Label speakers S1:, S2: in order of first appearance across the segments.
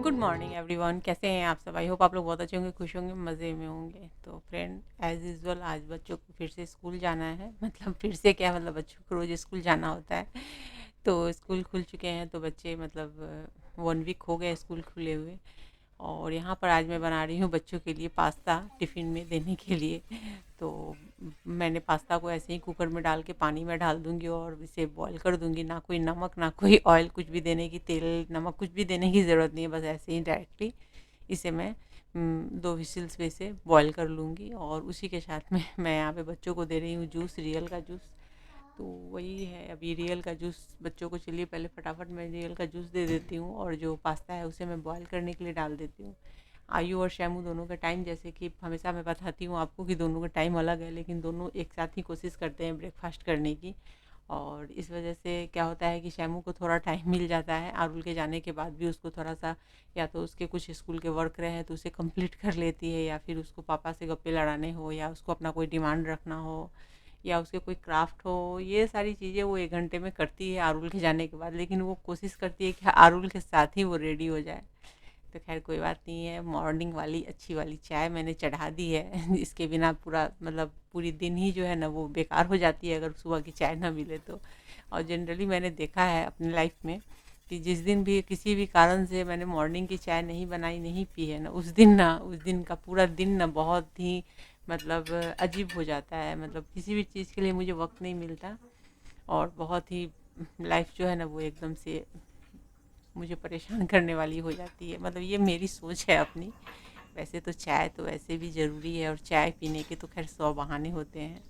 S1: Good morning everyone. कैसे हैं आप सब? आई होप आप लोग बहुत अच्छे होंगे, खुश होंगे, मज़े में होंगे। तो फ्रेंड, एज यूजुअल आज बच्चों को फिर से स्कूल जाना है। मतलब फिर से क्या, मतलब बच्चों को रोज़ स्कूल जाना होता है। तो स्कूल खुल चुके हैं, तो बच्चे मतलब 1 वीक हो गए स्कूल खुले हुए। और यहाँ पर आज मैं बना रही हूँ बच्चों के लिए पास्ता टिफ़िन में देने के लिए। तो मैंने पास्ता को ऐसे ही कुकर में डाल के पानी में डाल दूँगी और इसे बॉईल कर दूँगी। ना कोई नमक, ना कोई ऑयल, कुछ भी देने की, तेल नमक कुछ भी देने की ज़रूरत नहीं है। बस ऐसे ही डायरेक्टली इसे मैं 2 विसिल्स पे इसे बॉईल कर लूँगी। और उसी के साथ में मैं यहाँ पे बच्चों को दे रही हूँ जूस, रियल का जूस। तो वही है, अभी रियल का जूस बच्चों को, चलिए पहले फटाफट मैं रियल का जूस दे देती हूँ और जो पास्ता है उसे मैं बॉईल करने के लिए डाल देती हूँ। आयु और शैमू दोनों का टाइम, जैसे कि हमेशा मैं बताती हूँ आपको कि दोनों का टाइम अलग है, लेकिन दोनों एक साथ ही कोशिश करते हैं ब्रेकफास्ट करने की। और इस वजह से क्या होता है कि शैमू को थोड़ा टाइम मिल जाता है, आरुल के जाने के बाद भी उसको थोड़ा सा, या तो उसके कुछ स्कूल के वर्क रहे हैं तो उसे कंप्लीट कर लेती है, या फिर उसको पापा से गप्पे लड़ाने हो, या उसको अपना कोई डिमांड रखना हो, या उसके कोई क्राफ्ट हो, ये सारी चीज़ें वो 1 घंटे में करती है आरुल के जाने के बाद। लेकिन वो कोशिश करती है कि आरुल के साथ ही वो रेडी हो जाए। तो खैर कोई बात नहीं है, मॉर्निंग वाली अच्छी वाली चाय मैंने चढ़ा दी है। इसके बिना पूरा मतलब पूरी दिन ही जो है ना वो बेकार हो जाती है अगर सुबह की चाय ना मिले तो। और जनरली मैंने देखा है अपनी लाइफ में कि जिस दिन भी किसी भी कारण से मैंने मॉर्निंग की चाय नहीं बनाई, नहीं पी है ना, उस दिन का पूरा दिन ना बहुत ही मतलब अजीब हो जाता है। मतलब किसी भी चीज़ के लिए मुझे वक्त नहीं मिलता, और बहुत ही लाइफ जो है ना वो एकदम से मुझे परेशान करने वाली हो जाती है। मतलब ये मेरी सोच है अपनी। वैसे तो चाय तो वैसे भी ज़रूरी है, और चाय पीने के तो खैर 100 बहाने होते हैं।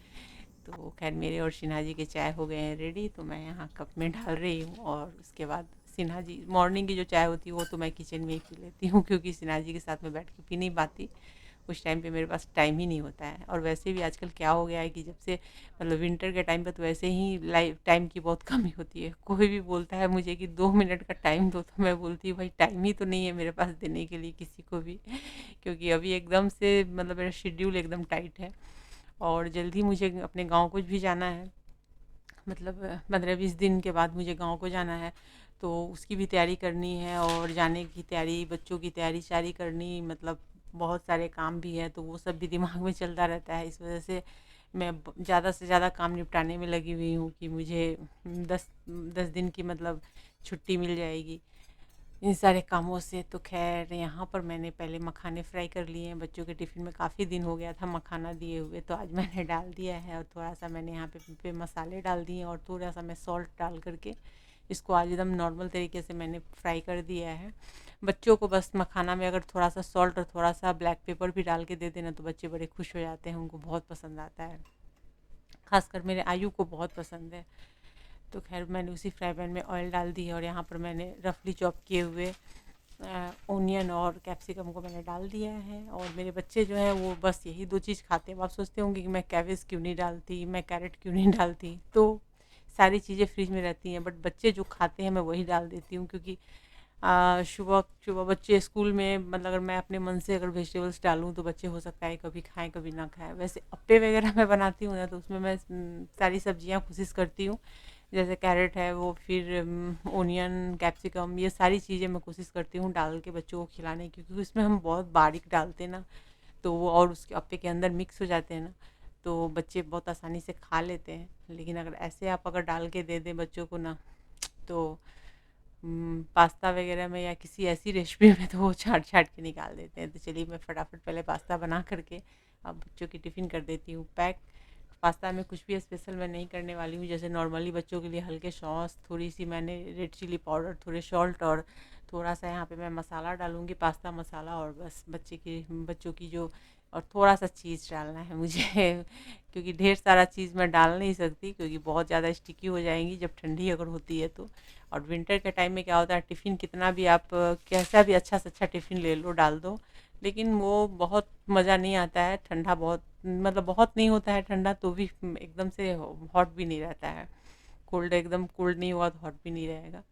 S1: तो खैर मेरे और सिन्हा जी के चाय हो गए हैं रेडी, तो मैं यहाँ कप में डाल रही हूँ। और उसके बाद सिन्हा जी, मॉर्निंग की जो चाय होती है वो तो मैं किचन में ही पी लेती हूँ, क्योंकि सिन्हा जी के साथ में बैठ के पी नहीं पाती। उस टाइम पे मेरे पास टाइम ही नहीं होता है। और वैसे भी आजकल क्या हो गया है कि जब से मतलब विंटर के टाइम पे तो वैसे ही लाइफ टाइम की बहुत कमी होती है। कोई भी बोलता है मुझे कि 2 मिनट का टाइम दो, तो मैं बोलती हूँ भाई टाइम ही तो नहीं है मेरे पास देने के लिए किसी को भी। क्योंकि अभी एकदम से मतलब मेरा शेड्यूल एकदम टाइट है, और जल्दी मुझे अपने गाँव को भी जाना है। मतलब 15-20 दिन के बाद मुझे गाँव को जाना है। तो उसकी भी तैयारी करनी है, और जाने की तैयारी, बच्चों की तैयारी सारी करनी, मतलब बहुत सारे काम भी हैं, तो वो सब भी दिमाग में चलता रहता है। इस वजह से मैं ज़्यादा से ज़्यादा काम निपटाने में लगी हुई हूँ कि मुझे 10 10 दिन की मतलब छुट्टी मिल जाएगी इन सारे कामों से। तो खैर यहाँ पर मैंने पहले मखाने फ्राई कर लिए हैं। बच्चों के टिफ़िन में काफ़ी दिन हो गया था मखाना दिए हुए, तो आज मैंने डाल दिया है। और थोड़ा सा मैंने यहाँ पे मसाले डाल दिए, और थोड़ा सा मैं सॉल्ट डाल करके इसको आज एकदम नॉर्मल तरीके से मैंने फ्राई कर दिया है। बच्चों को बस मखाना में अगर थोड़ा सा सॉल्ट और थोड़ा सा ब्लैक पेपर भी डाल के दे देना तो बच्चे बड़े खुश हो जाते हैं, उनको बहुत पसंद आता है। खासकर मेरे आयु को बहुत पसंद है। तो खैर मैंने उसी फ्राई पैन में ऑयल डाल दी है, और यहाँ पर मैंने रफली चॉप किए हुए ओनियन और कैप्सिकम को मैंने डाल दिया है। और मेरे बच्चे जो हैं वो बस यही 2 चीज़ खाते हैं। आप सोचते होंगे कि मैं कैबेज क्यों नहीं डालती, मैं कैरेट क्यों नहीं डालती, तो सारी चीज़ें फ्रिज में रहती हैं, बट बच्चे जो खाते हैं मैं वही डाल देती हूँ। क्योंकि सुबह सुबह बच्चे स्कूल में, मतलब अगर मैं अपने मन से अगर वेजिटेबल्स डालूँ तो बच्चे हो सकता है कभी खाएं कभी ना खाएं। वैसे अप्पे वगैरह मैं बनाती हूँ ना, तो उसमें मैं सारी सब्जियाँ कोशिश करती हूँ, जैसे कैरेट है वो, फिर ओनियन, कैप्सिकम, ये सारी चीज़ें मैं कोशिश करती हूँ डाल के बच्चों को खिलाने की। क्योंकि उसमें हम बहुत बारीक डालते हैं ना, तो वो और उसके अप्पे के अंदर मिक्स हो जाते हैं ना, तो बच्चे बहुत आसानी से खा लेते हैं। लेकिन अगर ऐसे आप अगर डाल के दे दें बच्चों को ना, तो पास्ता वगैरह में या किसी ऐसी रेसिपी में तो वो छाँट छाँट के निकाल देते हैं। तो चलिए मैं फटाफट पहले पास्ता बना करके अब बच्चों की टिफ़िन कर देती हूँ पैक। पास्ता में कुछ भी स्पेशल मैं नहीं करने वाली हूँ। जैसे नॉर्मली बच्चों के लिए हल्के सॉस, थोड़ी सी मैंने रेड चिली पाउडर, थोड़े सॉल्ट, और थोड़ा सा यहाँ पे मैं मसाला डालूँगी, पास्ता मसाला, और बस बच्चों की जो, और थोड़ा सा चीज़ डालना है मुझे। क्योंकि ढेर सारा चीज़ मैं डाल नहीं सकती, क्योंकि बहुत ज़्यादा स्टिकी हो जाएंगी जब ठंडी अगर होती है तो। और विंटर के टाइम में क्या होता है, टिफ़िन कितना भी आप कैसा भी अच्छा से अच्छा टिफ़िन ले लो, डाल दो, लेकिन वो बहुत मज़ा नहीं आता है। ठंडा बहुत, मतलब बहुत नहीं होता है ठंडा, तो भी एकदम से हॉट भी नहीं रहता है। कोल्ड, एकदम कोल्ड नहीं हुआ तो हॉट भी नहीं रहेगा।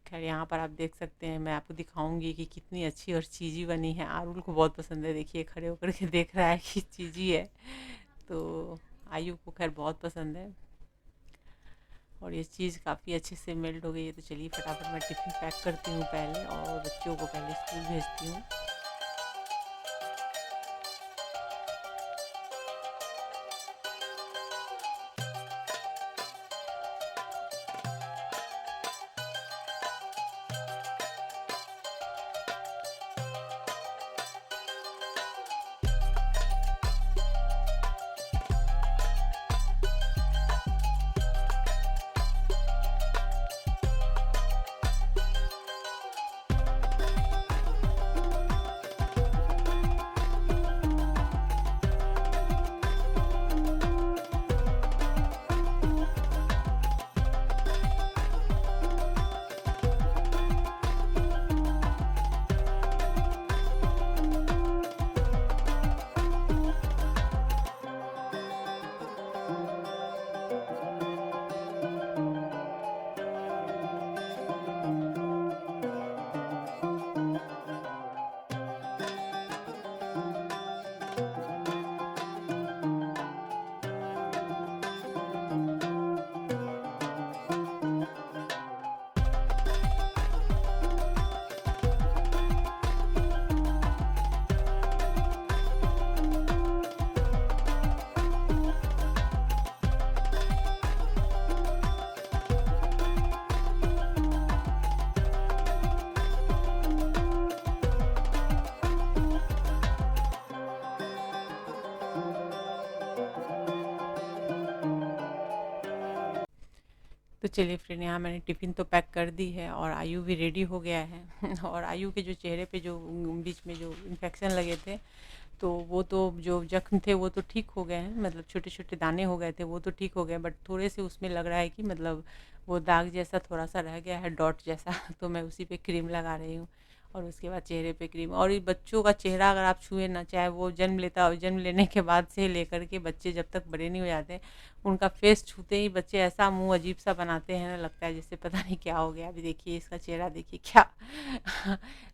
S1: खैर यहाँ पर आप देख सकते हैं, मैं आपको दिखाऊंगी कि कितनी अच्छी और चीज़ी बनी है। आरुल को बहुत पसंद है, देखिए खड़े होकर के देख रहा है कि चीज़ी है। तो आयु को खैर बहुत पसंद है। और ये चीज़ काफ़ी अच्छे से मेल्ट हो गई है। तो चलिए फटाफट मैं टिफ़िन पैक करती हूँ पहले और बच्चों को पहले स्कूल भेजती हूँ। तो चलिए फ्रेंड, यहाँ मैंने टिफ़िन तो पैक कर दी है और आयु भी रेडी हो गया है और आयु के जो चेहरे पे जो बीच में जो इन्फेक्शन लगे थे, तो वो तो जो जख्म थे वो तो ठीक हो गए हैं, मतलब छोटे छोटे दाने हो गए थे वो तो ठीक हो गए, बट थोड़े से उसमें लग रहा है कि मतलब वो दाग जैसा थोड़ा सा रह गया है, डॉट जैसा तो मैं उसी पे क्रीम लगा रही हूँ। और उसके बाद चेहरे पे क्रीम, और ये बच्चों का चेहरा अगर आप छुए ना, चाहे वो जन्म लेने के बाद से लेकर के बच्चे जब तक बड़े नहीं हो जाते, उनका फेस छूते ही बच्चे ऐसा मुंह अजीब सा बनाते हैं ना, लगता है जैसे पता नहीं क्या हो गया। अभी देखिए इसका चेहरा देखिए क्या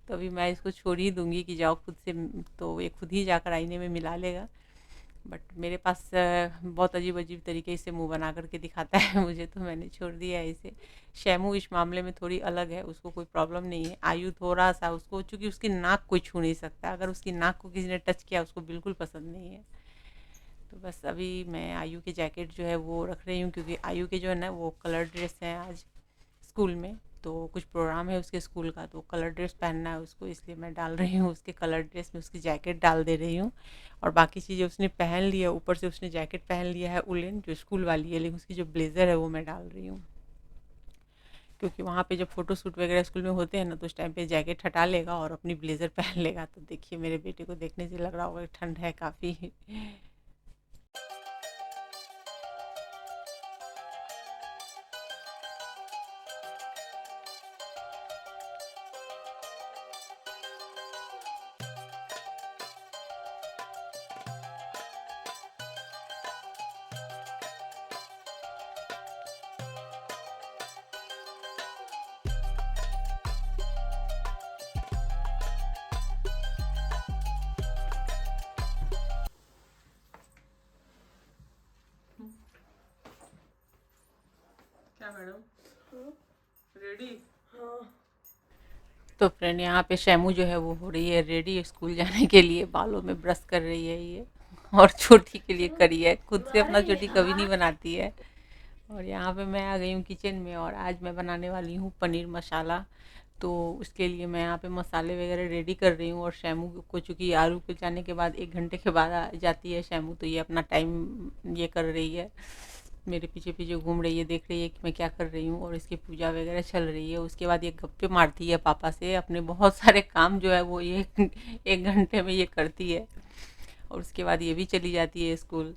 S1: तो अभी मैं इसको छोड़ ही दूंगी कि जाओ खुद से, तो ये खुद ही जाकर आईने में मिला लेगा। बट मेरे पास बहुत अजीब अजीब तरीके से मुंह बना करके दिखाता है मुझे, तो मैंने छोड़ दिया है इसे। शैमू इस मामले में थोड़ी अलग है, उसको कोई प्रॉब्लम नहीं है। आयु थोड़ा सा, उसको चूंकि उसकी नाक कोई छू नहीं सकता, अगर उसकी नाक को किसी ने टच किया उसको बिल्कुल पसंद नहीं है। तो बस अभी मैं आयु के जैकेट जो है वो रख रही हूँ, क्योंकि आयु के जो है ना वो कलर ड्रेस हैं आज स्कूल में, तो कुछ प्रोग्राम है उसके स्कूल का, तो कलर ड्रेस पहनना है उसको, इसलिए मैं डाल रही हूँ उसके कलर ड्रेस में उसकी जैकेट डाल दे रही हूँ। और बाकी चीज़ें उसने पहन लिया, ऊपर से उसने जैकेट पहन लिया है उलेन जो स्कूल वाली है, लेकिन उसकी जो ब्लेज़र है वो मैं डाल रही हूँ। क्योंकि वहाँ पे जब फ़ोटो शूट वगैरह स्कूल में होते हैं ना, तो उस टाइम पे जैकेट हटा लेगा और अपनी ब्लेज़र पहन लेगा। तो देखिए मेरे बेटे को देखने से लग रहा होगा कि ठंड है काफ़ी। क्या मैडम, रेडी? तो फ्रेंड यहाँ पे शैमू जो है वो हो रही है रेडी स्कूल जाने के लिए, बालों में ब्रश कर रही है ये और छोटी के लिए करी है, खुद से अपना छोटी कभी नहीं बनाती है। और यहाँ पे मैं आ गई हूँ किचन में और आज मैं बनाने वाली हूँ पनीर मसाला। तो उसके लिए मैं यहाँ पे मसाले वगैरह रेडी कर रही हूँ, और शैमू को चूँकि आलू के जाने के बाद 1 घंटे के बाद आ जाती है शैमू, तो ये अपना टाइम ये कर रही है, मेरे पीछे पीछे घूम रही है, देख रही है कि मैं क्या कर रही हूँ, और इसकी पूजा वगैरह चल रही है। उसके बाद ये गप्पे मारती है पापा से, अपने बहुत सारे काम जो है वो ये 1 घंटे में ये करती है, और उसके बाद ये भी चली जाती है स्कूल।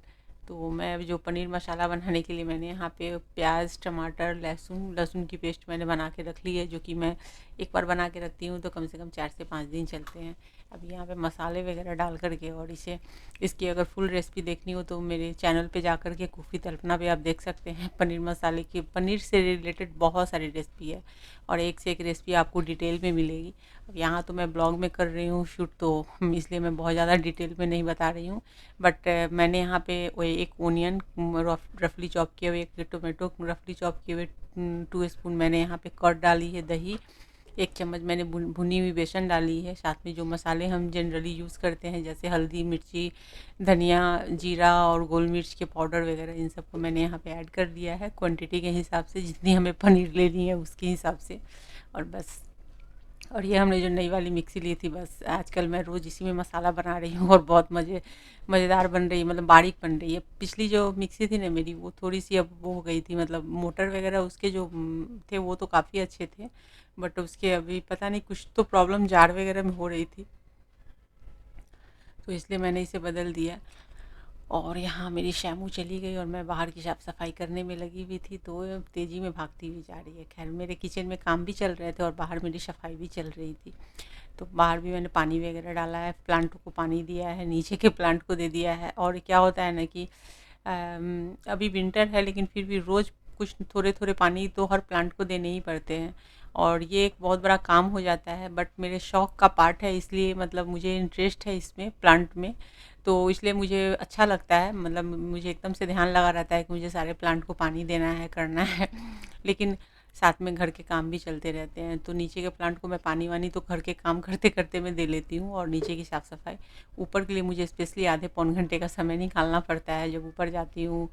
S1: तो मैं अभी जो पनीर मसाला बनाने के लिए मैंने यहाँ पे प्याज टमाटर लहसुन लहसुन की पेस्ट मैंने बना के रख ली है, जो कि मैं एक बार बना के रखती हूँ तो कम से कम 4 से 5 दिन चलते हैं। अब यहाँ पे मसाले वगैरह डाल करके, और इसे इसकी अगर फुल रेसिपी देखनी हो तो मेरे चैनल पे जा कर के कुफी तल्पना पे आप देख सकते हैं। पनीर मसाले की, पनीर से रिलेटेड बहुत सारी रेसिपी है, और एक से एक रेसिपी आपको डिटेल में मिलेगी। अब यहाँ तो मैं ब्लॉग में कर रही हूँ शूट, तो इसलिए मैं बहुत ज़्यादा डिटेल में नहीं बता रही हूँ, बट मैंने यहाँ पे वही एक ओनियन रफली चॉप किए हुए, एक टोमेटो रफली चॉप किए हुए, 2 स्पून मैंने यहाँ पे कर्ड डाली है दही, 1 चम्मच मैंने भुनी हुई बेसन डाली है। साथ में जो मसाले हम जनरली यूज़ करते हैं जैसे हल्दी, मिर्ची, धनिया, जीरा और गोल मिर्च के पाउडर वगैरह, इन सबको मैंने यहाँ पे ऐड कर दिया है क्वांटिटी के हिसाब से, जितनी हमें पनीर लेनी है उसके हिसाब से। और बस, और ये हमने जो नई वाली मिक्सी ली थी, बस आजकल मैं रोज़ इसी में मसाला बना रही हूँ और बहुत मज़ेदार बन रही है, मतलब बारीक बन रही है। पिछली जो मिक्सी थी ना मेरी, वो थोड़ी सी अब वो हो गई थी, मतलब मोटर वगैरह उसके जो थे वो तो काफ़ी अच्छे थे, बट उसके अभी पता नहीं कुछ तो प्रॉब्लम जार वगैरह में हो रही थी, तो इसलिए मैंने इसे बदल दिया। और यहाँ मेरी शैम्पू चली गई और मैं बाहर की साफ सफाई करने में लगी हुई थी, तो तेज़ी में भागती हुई जा रही है। खैर, मेरे किचन में काम भी चल रहे थे और बाहर मेरी सफाई भी चल रही थी, तो बाहर भी मैंने पानी वगैरह डाला है, प्लांट को पानी दिया है, नीचे के प्लांट को दे दिया है। और क्या होता है ना कि अभी विंटर है लेकिन फिर भी रोज़ कुछ थोड़े थोड़े पानी तो हर प्लांट को देने ही पड़ते हैं, और ये एक बहुत बड़ा काम हो जाता है, बट मेरे शौक़ का पार्ट है, इसलिए मतलब मुझे इंटरेस्ट है इसमें, प्लांट में, तो इसलिए मुझे अच्छा लगता है। मतलब मुझे एकदम से ध्यान लगा रहता है कि मुझे सारे प्लांट को पानी देना है, करना है लेकिन साथ में घर के काम भी चलते रहते हैं, तो नीचे के प्लांट को मैं पानी वानी तो घर के काम करते करते मैं दे लेती हूँ, और नीचे की साफ़ सफाई ऊपर के लिए मुझे स्पेशली आधे पौन घंटे का समय निकालना पड़ता है जब ऊपर जाती हूँ।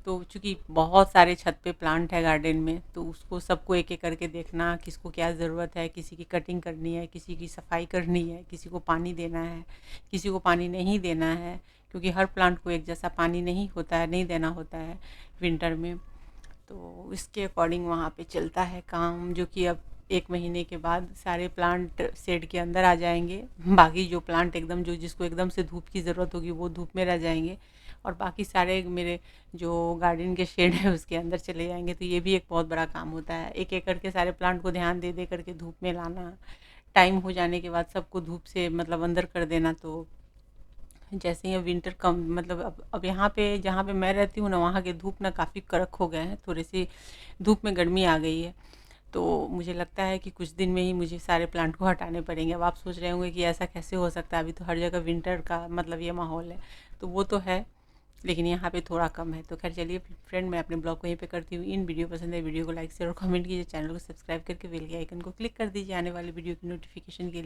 S1: तो चूँकि बहुत सारे छत पे प्लांट है गार्डन में, तो उसको सबको एक एक करके देखना, किसको क्या ज़रूरत है, किसी की कटिंग करनी है, किसी की सफाई करनी है, किसी को पानी देना है, किसी को पानी नहीं देना है, क्योंकि हर प्लांट को एक जैसा पानी नहीं होता है, नहीं देना होता है विंटर में। तो इसके अकॉर्डिंग वहाँ पे चलता है काम, जो कि अब 1 महीने के बाद सारे प्लांट शेड के अंदर आ जाएंगे। बाकी जो प्लांट एकदम, जो जिसको एकदम से धूप की ज़रूरत होगी वो धूप में रह जाएंगे, और बाकी सारे मेरे जो गार्डन के शेड है उसके अंदर चले जाएंगे। तो ये भी एक बहुत बड़ा काम होता है, एक एक करके सारे प्लांट को ध्यान दे दे करके धूप में लाना, टाइम हो जाने के बाद सबको धूप से मतलब अंदर कर देना। तो जैसे ही अब विंटर कम, मतलब अब यहाँ पे जहाँ पे मैं रहती हूँ ना, वहाँ के धूप ना काफ़ी कड़क हो गए हैं, थोड़ी सी धूप में गर्मी आ गई है, तो मुझे लगता है कि कुछ दिन में ही मुझे सारे प्लांट को हटाने पड़ेंगे। अब आप सोच रहे होंगे कि ऐसा कैसे हो सकता है, अभी तो हर जगह विंटर का मतलब ये माहौल है, तो वो तो है, लेकिन यहाँ पे थोड़ा कम है। तो खैर चलिए फ्रेंड, मैं अपने ब्लॉग को यहीं पे करती हूँ। इन वीडियो पसंद है, वीडियो को लाइक शेयर और कमेंट कीजिए, चैनल को सब्सक्राइब करके बेल के आइकन को क्लिक कर दीजिए आने वाली वीडियो की नोटिफिकेशन के लिए।